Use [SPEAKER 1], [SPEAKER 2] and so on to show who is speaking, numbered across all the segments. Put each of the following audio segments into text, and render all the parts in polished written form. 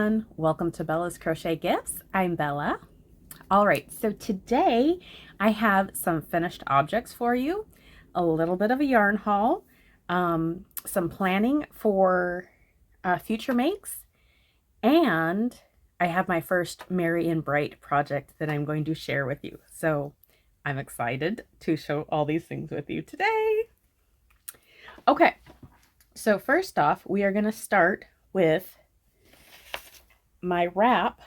[SPEAKER 1] everyone. Welcome to Bella's Crochet Gifts. I'm Bella. All right, so today I have some finished objects for you, a little bit of a yarn haul, some planning for future makes, and I have my first Merry and Bright project that I'm going to share with you. So I'm excited to show all these things with you today. Okay, so first off, we are going to start with my wrap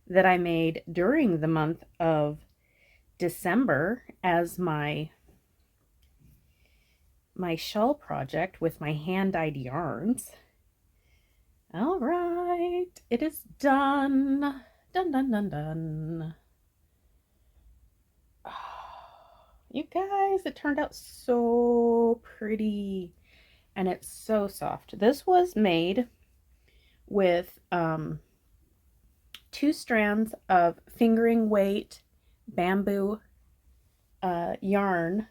[SPEAKER 1] that I made during the month of December as my shawl project with my hand-dyed yarns. All right, it is done. Done, done, done, done. Oh, you guys, it turned out so pretty and it's so soft. This was made with 2 strands of fingering weight bamboo yarn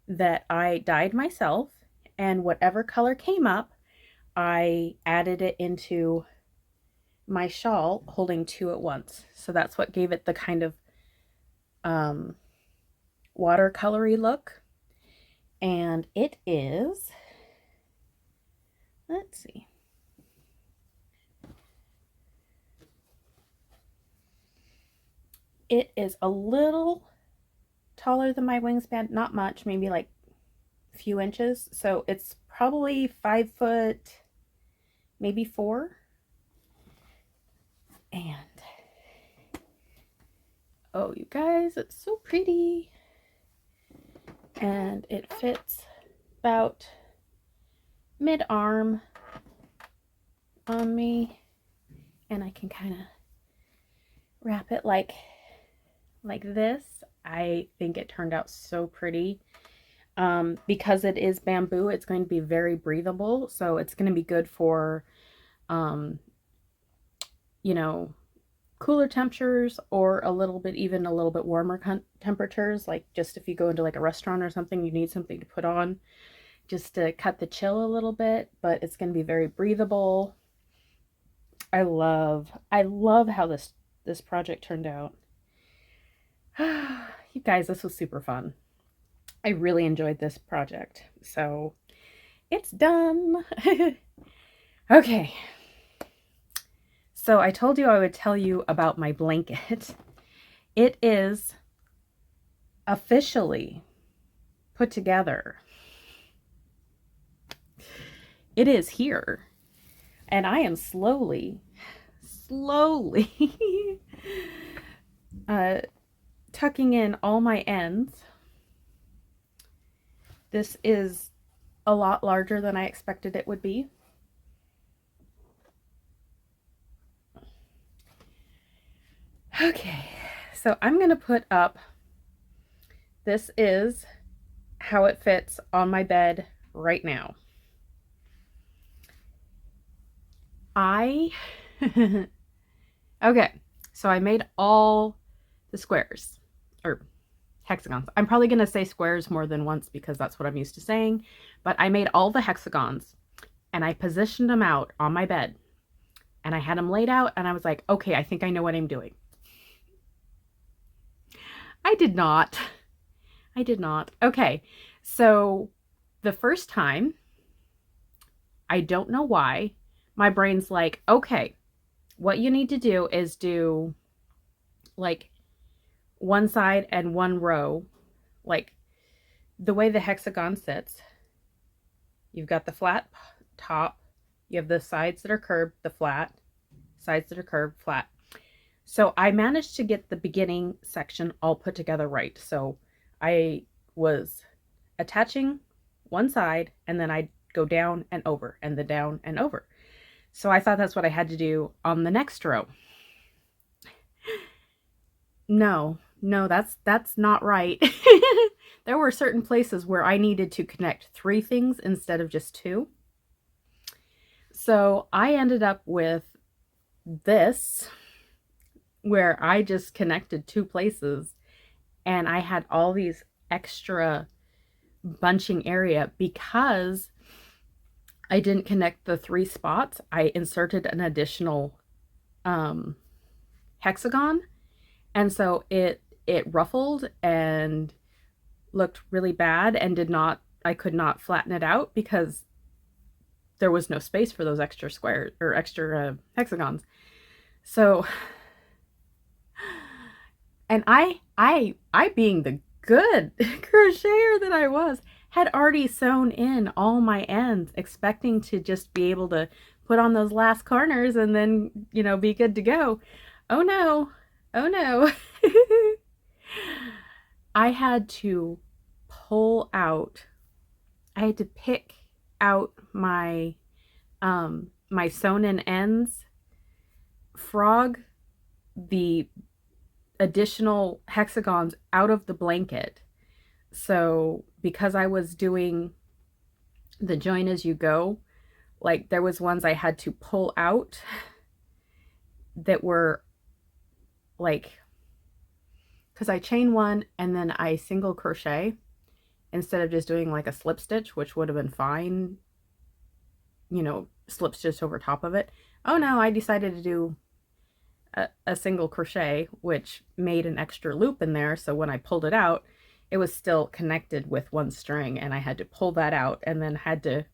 [SPEAKER 1] that I dyed myself, and whatever color came up, I added it into my shawl, holding 2 at once. So that's what gave it the kind of watercolory look. And it is, let's see, it is a little taller than my wingspan, not much, maybe like a few inches. So it's probably 5 foot, maybe 4. And oh, you guys, it's so pretty. And it fits about mid-arm on me. And I can kind of wrap it like this. I think it turned out so pretty. Because it is bamboo, it's going to be very breathable. So it's going to be good for, you know, cooler temperatures, or even a little bit warmer temperatures. Like just if you go into like a restaurant or something, you need something to put on just to cut the chill a little bit, but it's going to be very breathable. I love how this project turned out. You guys, this was super fun. I really enjoyed this project. So it's done. Okay. So I told you I would tell you about my blanket. It is officially put together. It is here. And I am slowly tucking in all my ends. This is a lot larger than I expected it would be. Okay, so I'm going to put up, this is how it fits on my bed right now. Okay, so I made all the squares, or hexagons. I'm probably going to say squares more than once because that's what I'm used to saying, but I made all the hexagons and I positioned them out on my bed and I had them laid out and I was like, okay, I think I know what I'm doing. I did not. Okay, so the first time, I don't know why, my brain's like, okay, what you need to do is do like one side and one row, like the way the hexagon sits. You've got the flat top, you have the sides that are curved, the flat, sides that are curved, flat. So I managed to get the beginning section all put together right. So I was attaching one side and then I'd go down and over and then down and over. So I thought that's what I had to do on the next row. No, that's not right. There were certain places where I needed to connect 3 things instead of just 2. So I ended up with this, where I just connected 2 places and I had all these extra bunching area because I didn't connect the 3 spots. I inserted an additional hexagon, and so it ruffled and looked really bad, and I could not flatten it out because there was no space for those extra squares or extra hexagons. So, and I being the good crocheter that I was, had already sewn in all my ends, expecting to just be able to put on those last corners and then, you know, be good to go. Oh no. Oh no. I had to pull out, I had to pick out my my sewn in ends, frog the additional hexagons out of the blanket. So because I was doing the join as you go, like there was ones I had to pull out that were like, because I chain one and then I single crochet instead of just doing like a slip stitch, which would have been fine, you know, slip stitch over top of it. Oh no, I decided to do a single crochet, which made an extra loop in there. So when I pulled it out, it was still connected with one string, and I had to pull that out, and then had to,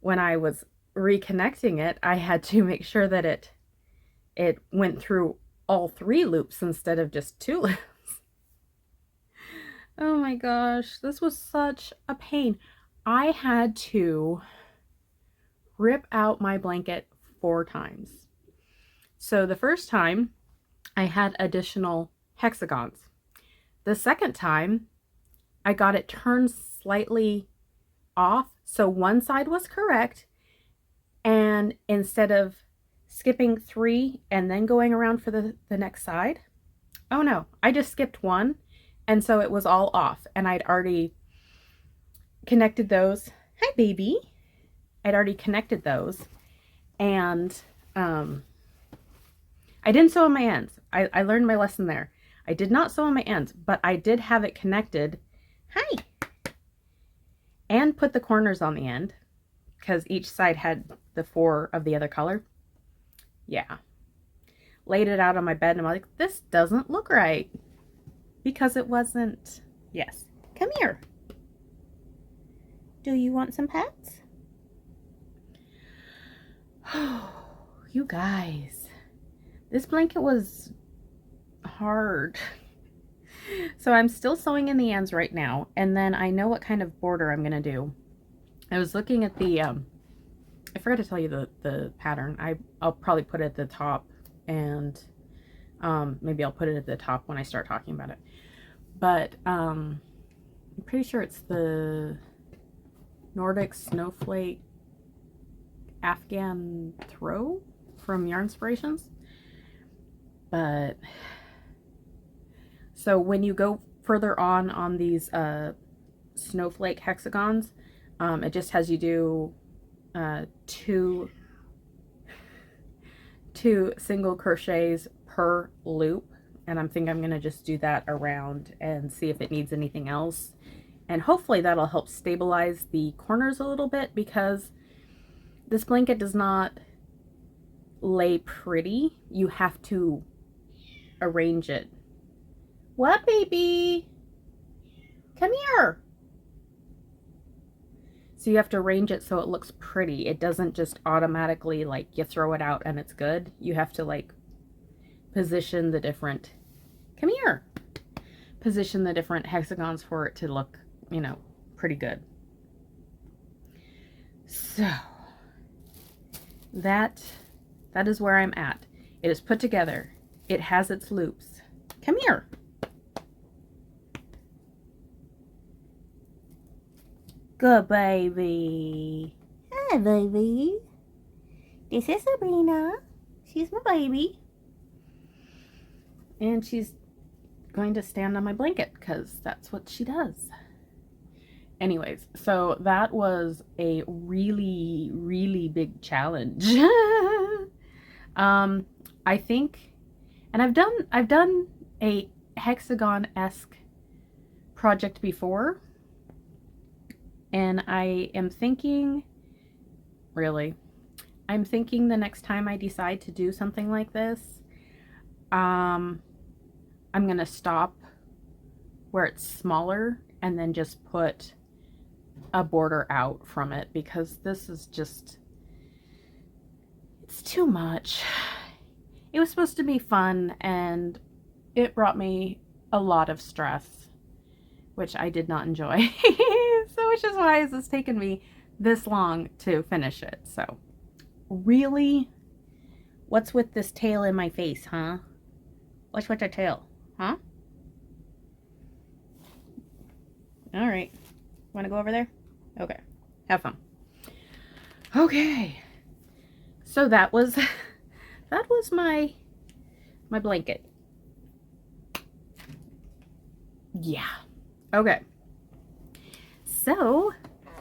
[SPEAKER 1] when I was reconnecting it, I had to make sure that it went through all 3 loops instead of just 2 loops. Oh my gosh, this was such a pain. I had to rip out my blanket 4 times. So the first time I had additional hexagons. The second time I got it turned slightly off, so one side was correct, and instead of skipping 3 and then going around for the next side, oh no, I just skipped 1, and so it was all off, and I'd already connected those. Hi baby. I'd already connected those, and I didn't sew on my ends. I learned my lesson there. I did not sew on my ends, but I did have it connected. Hi. And put the corners on the end, because each side had the 4 of the other color. Yeah. Laid it out on my bed, and I'm like, this doesn't look right. Because it wasn't. Yes. Come here. Do you want some pets? Oh, you guys. This blanket was hard. So I'm still sewing in the ends right now, and then I know what kind of border I'm gonna do. I was looking at the I forgot to tell you the pattern. I'll probably put it at the top, and maybe I'll put it at the top when I start talking about it. But I'm pretty sure it's the Nordic Snowflake Afghan throw from Yarnspirations. But so when you go further on these snowflake hexagons, it just has you do two single crochets per loop, and I'm gonna just do that around and see if it needs anything else, and hopefully that'll help stabilize the corners a little bit, because this blanket does not lay pretty. You have to arrange it. What, baby? Come here. So you have to arrange it so it looks pretty. It doesn't just automatically, like, you throw it out and it's good. You have to, like, position the different, come here, position the different hexagons for it to look, you know, pretty good. So that is where I'm at. It is put together. It has its loops. Come here. Good baby. Hi, baby. This is Sabrina. She's my baby. And she's going to stand on my blanket because that's what she does. Anyways, so that was a really, really big challenge. I think, and I've done a hexagon-esque project before, and I am thinking really. I'm thinking the next time I decide to do something like this, I'm gonna stop where it's smaller and then just put a border out from it, because this is just, it's too much. It was supposed to be fun and it brought me a lot of stress, which I did not enjoy. So which is why it's taken me this long to finish it. So really, what's with this tail in my face, huh? What's with the tail, huh? All right, want to go over there? Okay, have fun. Okay, so that was my blanket. Yeah. Okay. So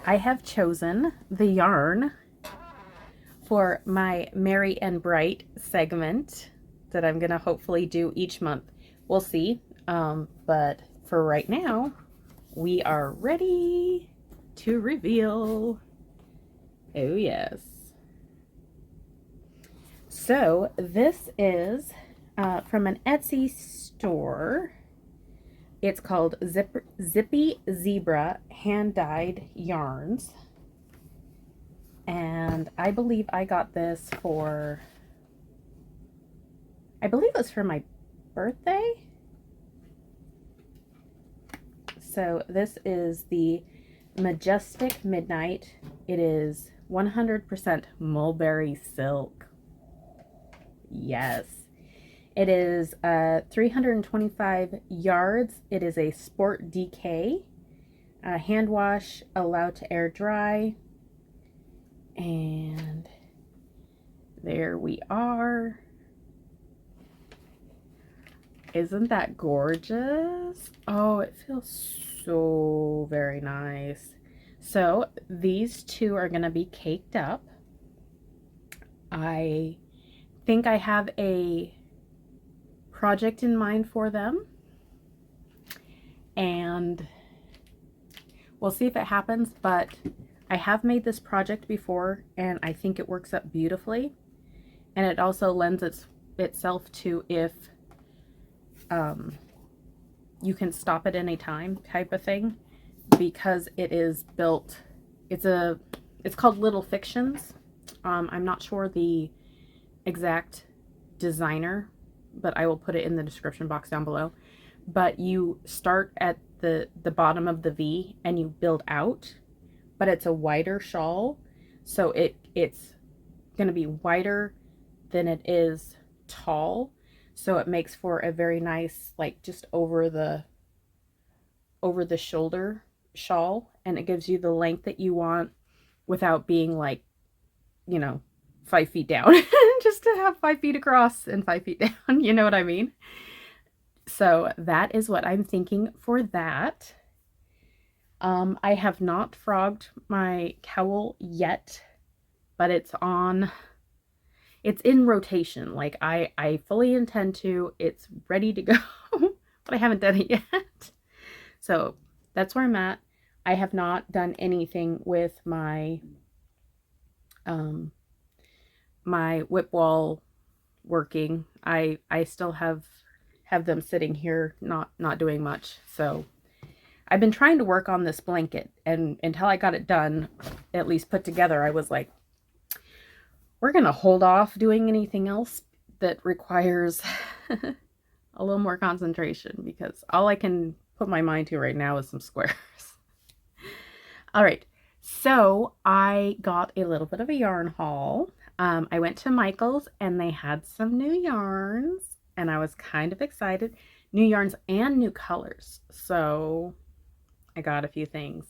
[SPEAKER 1] I have chosen the yarn for my Merry and Bright segment that I'm gonna hopefully do each month. We'll see. But for right now, we are ready to reveal. Oh yes. So this is from an Etsy store. It's called Zippy Zebra hand-dyed yarns. And I believe I got this for, I believe it was for my birthday. So this is the Majestic Midnight. It is 100% mulberry silk. Yes. It is 325 yards. It is a sport DK. Hand wash, allowed to air dry. And there we are. Isn't that gorgeous? Oh, it feels so very nice. So these two are going to be caked up. I think I have a project in mind for them, and we'll see if it happens, but I have made this project before and I think it works up beautifully, and it also lends itself to if you can stop at any time type of thing, because it is built, it's called Little Fictions. I'm not sure the exact designer, but I will put it in the description box down below. But you start at the bottom of the V and you build out, but it's a wider shawl, so it's going to be wider than it is tall, so it makes for a very nice, like, just over the shoulder shawl, and it gives you the length that you want without being, like, you know, 5 feet down. Just to have 5 feet across and 5 feet down, you know what I mean? So that is what I'm thinking for that. I have not frogged my cowl yet, but it's in rotation. Like, I fully intend to. It's ready to go, but I haven't done it yet. So that's where I'm at. I have not done anything with my my whip wall working. I still have them sitting here not doing much. So I've been trying to work on this blanket, and until I got it done, at least put together, I was like, we're gonna hold off doing anything else that requires a little more concentration, because all I can put my mind to right now is some squares. All right, so I got a little bit of a yarn haul. I went to Michael's and they had some new yarns, and I was kind of excited. New yarns and new colors. So I got a few things.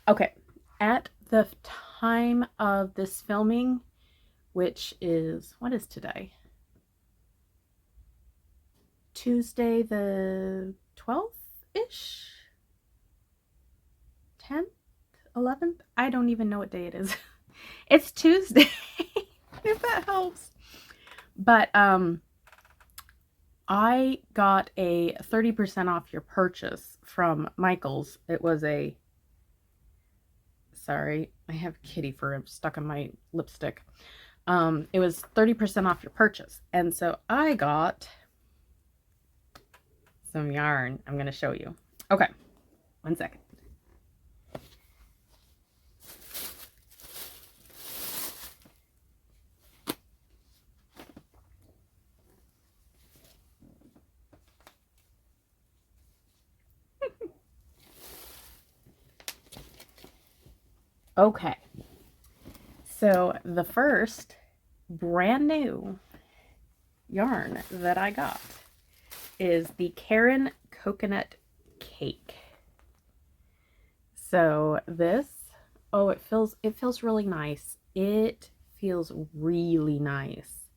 [SPEAKER 1] Okay, at the time of this filming, which is, what is today? Tuesday the 12th-ish? 10th? 11th? I don't even know what day it is. It's Tuesday, if that helps. But I got a 30% off your purchase from Michael's. It was a Sorry, I have kitty fur stuck on my lipstick. It was 30% off your purchase. And so I got some yarn. I'm going to show you. Okay, 1 second. Okay, so the first brand new yarn that I got is the Karen Coconut Cake. So this, oh, it feels really nice. It feels really nice.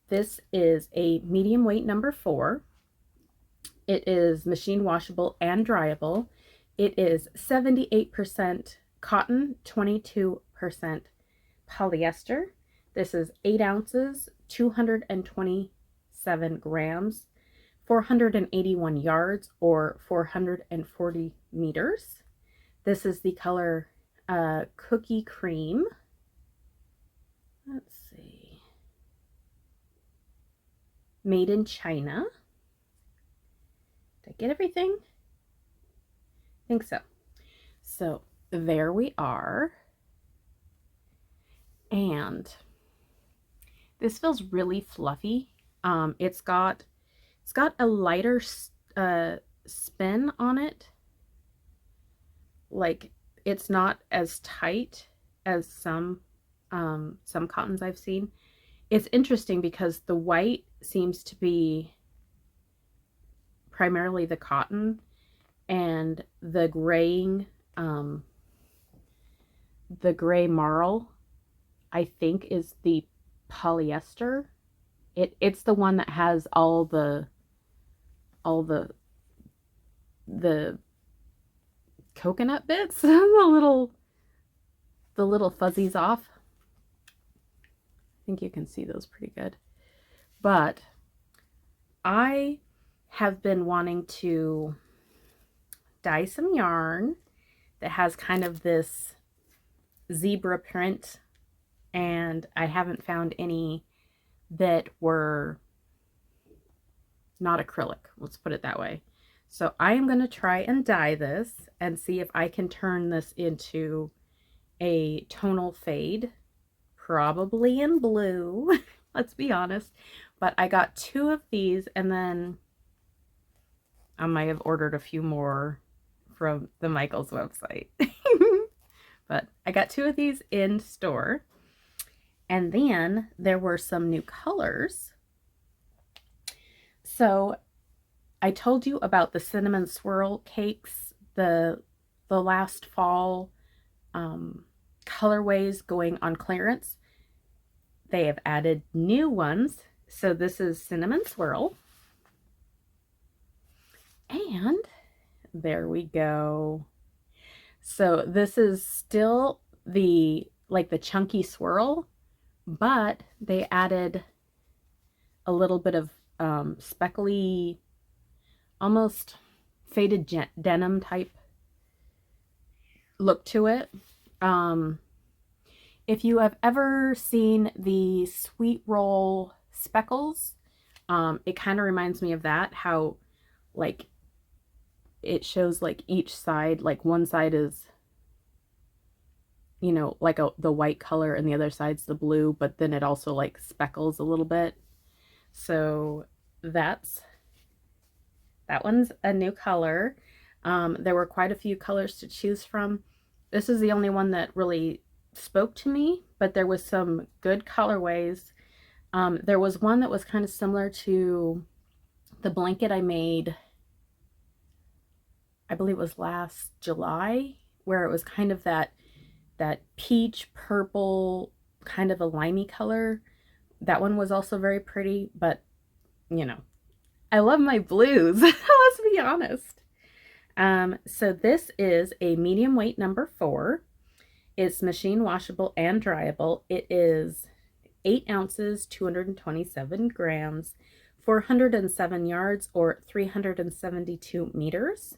[SPEAKER 1] This is a medium weight number 4. It is machine washable and dryable. It is 78% cotton, 22% polyester. This is 8 ounces, 227 grams, 481 yards, or 440 meters. This is the color Cookie Cream. Let's see. Made in China. Did I get everything? I think so. So there we are. And this feels really fluffy. It's got a lighter spin on it. Like, it's not as tight as some cottons I've seen. It's interesting because the white seems to be primarily the cotton, and the graying, the gray marl, I think, is the polyester. It's the one that has all the coconut bits, the little fuzzies off. I think you can see those pretty good. But I have been wanting to dye some yarn that has kind of this zebra print, and I haven't found any that were not acrylic, let's put it that way. So I am going to try and dye this and see if I can turn this into a tonal fade, probably in blue, let's be honest. But I got 2 of these, and then I might have ordered a few more from the Michaels website. But I got 2 of these in store. And then there were some new colors. So I told you about the cinnamon swirl cakes, the last fall colorways going on clearance. They have added new ones. So this is cinnamon swirl. And there we go. So this is still the chunky swirl, but they added a little bit of speckly, almost faded denim type look to it. If you have ever seen the sweet roll speckles, it kind of reminds me of that, how like it shows like each side, like one side is, you know, like the white color and the other side's the blue, but then it also like speckles a little bit. So that one's a new color. There were quite a few colors to choose from. This is the only one that really spoke to me, but there was some good colorways. There was one that was kind of similar to the blanket I made, I believe it was last July, where it was kind of that peach purple, kind of a limey color. That one was also very pretty, but you know, I love my blues. Let's be honest. So this is a medium weight number 4. It's machine washable and dryable. It is 8 ounces, 227 grams, 407 yards, or 372 meters.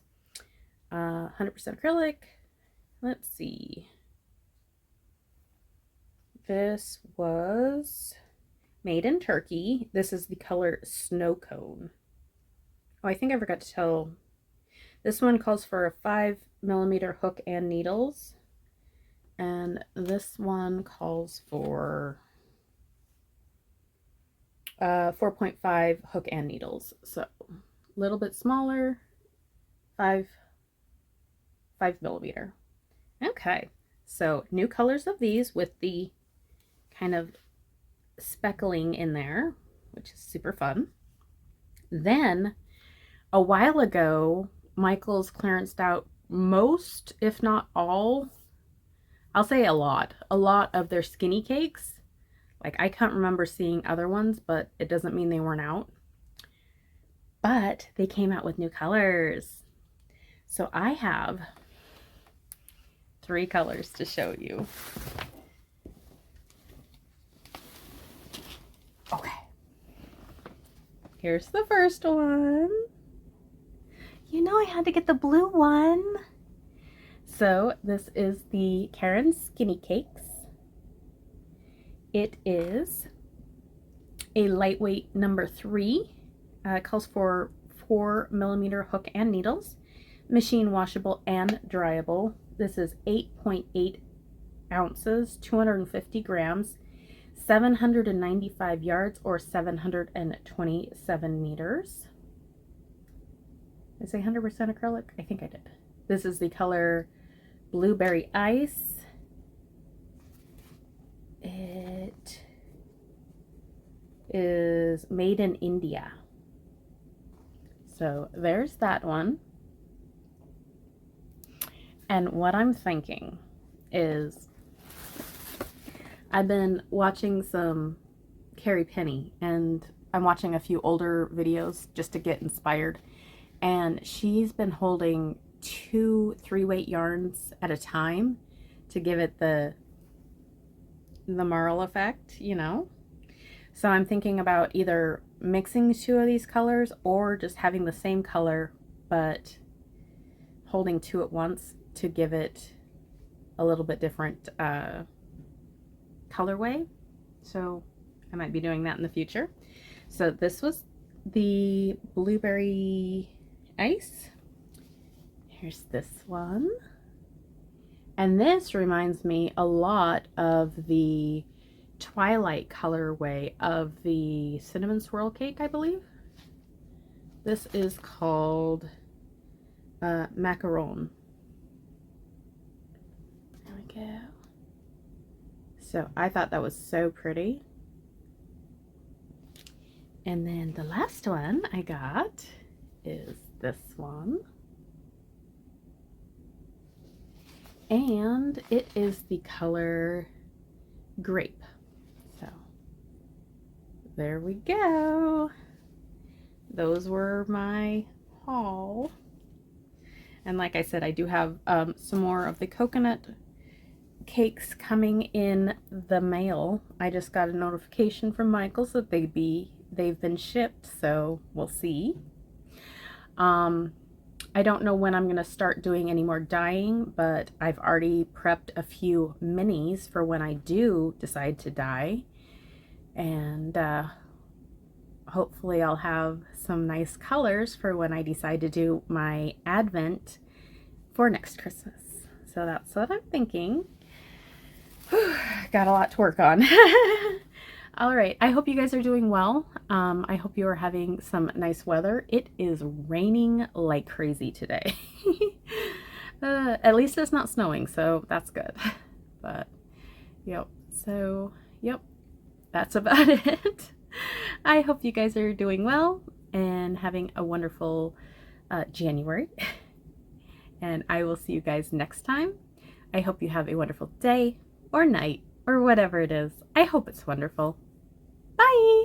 [SPEAKER 1] 100% acrylic. let's see. This was made in Turkey. This is the color Snow Cone. Oh, I think I forgot to tell. This one calls for a 5mm hook and needles. And this one calls for 4.5 hook and needles. So a little bit smaller, 5mm. Okay, so new colors of these with the kind of speckling in there, which is super fun. Then a while ago, Michael's clearanced out most, if not all, I'll say a lot of their skinny cakes. Like, I can't remember seeing other ones, but it doesn't mean they weren't out. But they came out with new colors. So I have 3 colors to show you. Okay. Here's the first one. You know I had to get the blue one. So this is the Karen Skinny Cakes. It is a lightweight number 3. It calls for 4mm hook and needles, machine washable and dryable. This is 8.8 ounces, 250 grams, 795 yards or 727 meters. Did I say 100% acrylic? I think I did. This is the color Blueberry Ice. It is made in India. So there's that one. And what I'm thinking is, I've been watching some Carrie Penny, and I'm watching a few older videos just to get inspired. And she's been holding 2 3-weight yarns at a time to give it the marl effect, you know. So I'm thinking about either mixing 2 of these colors or just having the same color but holding 2 at once to give it a little bit different colorway. So I might be doing that in the future. So this was the Blueberry Ice. Here's this one. And this reminds me a lot of the Twilight colorway of the Cinnamon Swirl cake, I believe. This is called Macaron. There we go. So I thought that was so pretty. And then the last one I got is this one. And it is the color Grape. So there we go. Those were my haul. And like I said, I do have some more of the coconut cakes coming in the mail. I just got a notification from Michael's that they've been shipped, so we'll see. I don't know when I'm going to start doing any more dyeing, but I've already prepped a few minis for when I do decide to dye. And hopefully I'll have some nice colors for when I decide to do my advent for next Christmas. So that's what I'm thinking. Got a lot to work on. All right, I hope you guys are doing well. I hope you are having some nice weather. It is raining like crazy today. At least it's not snowing, so that's good. But, yep, so, yep, that's about it. I hope you guys are doing well and having a wonderful January. And I will see you guys next time. I hope you have a wonderful day or night or whatever it is. I hope it's wonderful. Bye!